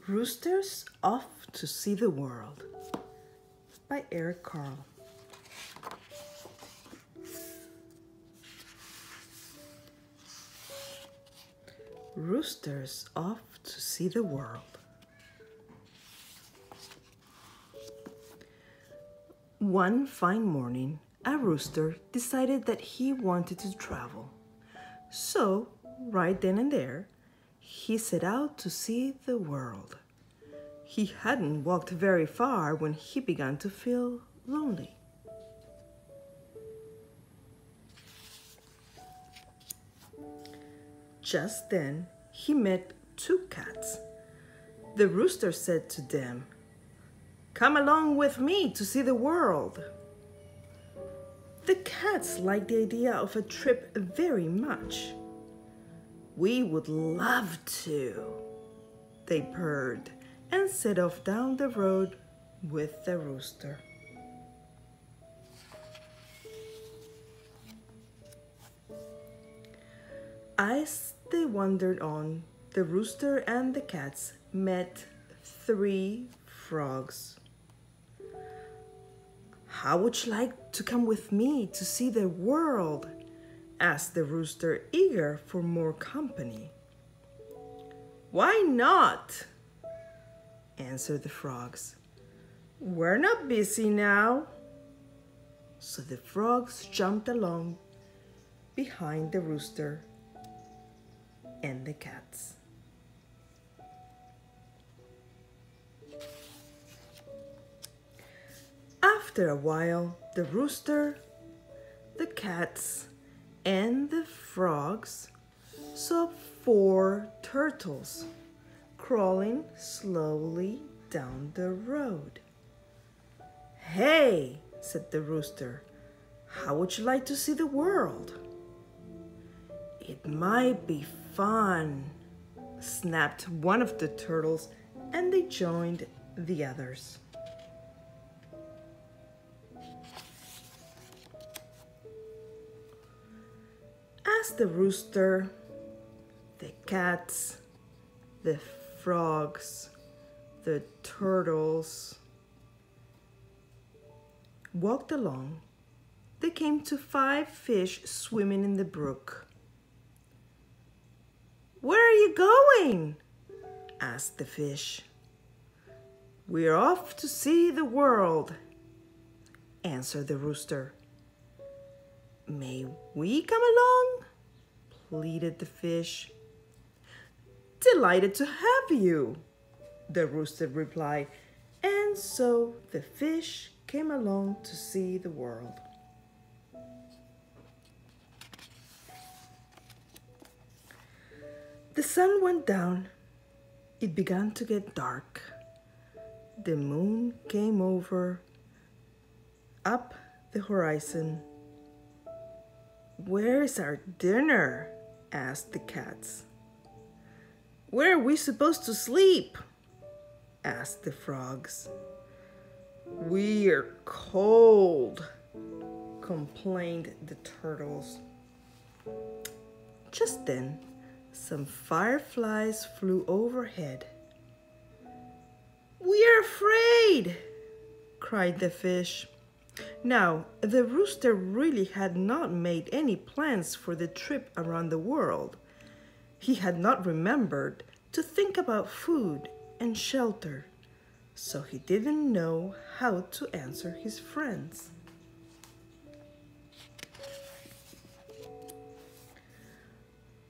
Roosters Off to See the World by Carle. Roosters off to see the world. One fine morning, a rooster decided that he wanted to travel. So, right then and there, he set out to see the world. He hadn't walked very far when he began to feel lonely. Just then, he met two cats. The rooster said to them, "Come along with me to see the world." The cats liked the idea of a trip very much. "We would love to," they purred and set off down the road with the rooster. As they wandered on, the rooster and the cats met 3 frogs. "How would you like to come with me to see the world?" asked the rooster, eager for more company. "Why not?" answered the frogs. "We're not busy now." So the frogs jumped along behind the rooster and the cats. After a while, the rooster, the cats, and the frogs saw 4 turtles crawling slowly down the road. "Hey," said the rooster, "how would you like to see the world?" "It might be fun," snapped one of the turtles, and they joined the others. As the rooster, the cats, the frogs, the turtles walked along, they came to 5 fish swimming in the brook. "Where are you going?" asked the fish. "We're off to see the world," answered the rooster. "May we come along?" pleaded the fish. "Delighted to have you," the rooster replied, and so the fish came along to see the world. The sun went down. It began to get dark. The moon came over up the horizon. "Where is our dinner?" asked the cats. "Where are we supposed to sleep?" asked the frogs. "We're cold," complained the turtles. Just then, some fireflies flew overhead. "We're afraid!" cried the fish. Now, the rooster really had not made any plans for the trip around the world. He had not remembered to think about food and shelter, so he didn't know how to answer his friends.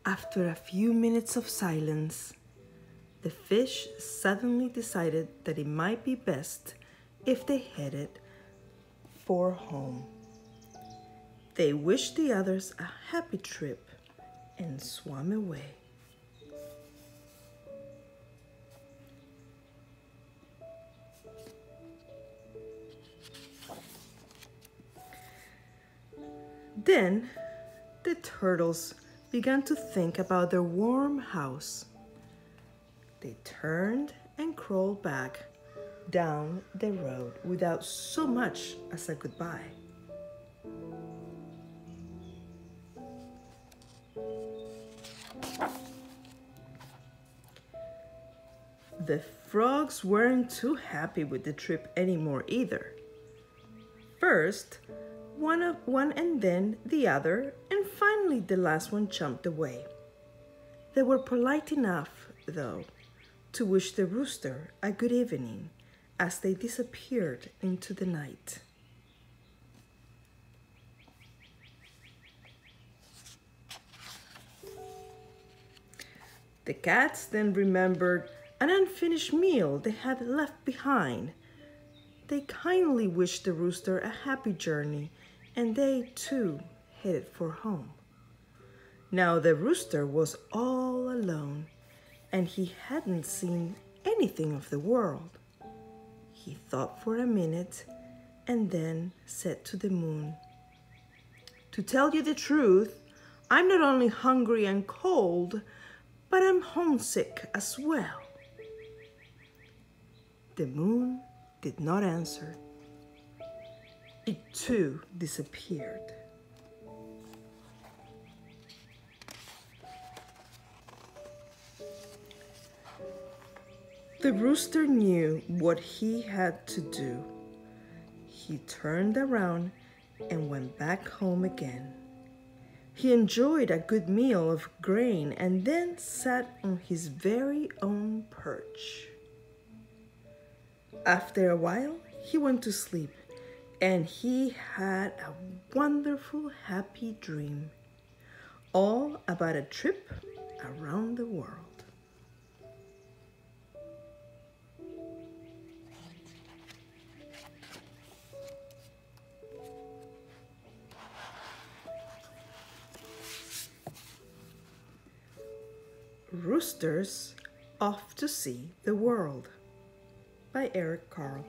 After a few minutes of silence, the fish suddenly decided that it might be best if they headed for home. They wished the others a happy trip and swam away. Then the turtles began to think about their warm house. They turned and crawled back down the road without so much as a goodbye. The frogs weren't too happy with the trip anymore either. First, one and then the other, and finally the last one jumped away. They were polite enough, though, to wish the rooster a good evening as they disappeared into the night. The cats then remembered an unfinished meal they had left behind. They kindly wished the rooster a happy journey, and they too headed for home. Now the rooster was all alone, and he hadn't seen anything of the world. He thought for a minute and then said to the moon, "To tell you the truth, I'm not only hungry and cold, but I'm homesick as well." The moon did not answer. It too disappeared. The rooster knew what he had to do. He turned around and went back home again. He enjoyed a good meal of grain and then sat on his very own perch. After a while, he went to sleep, and he had a wonderful, happy dream, all about a trip around the world. Roosters Off to See the World by Carle.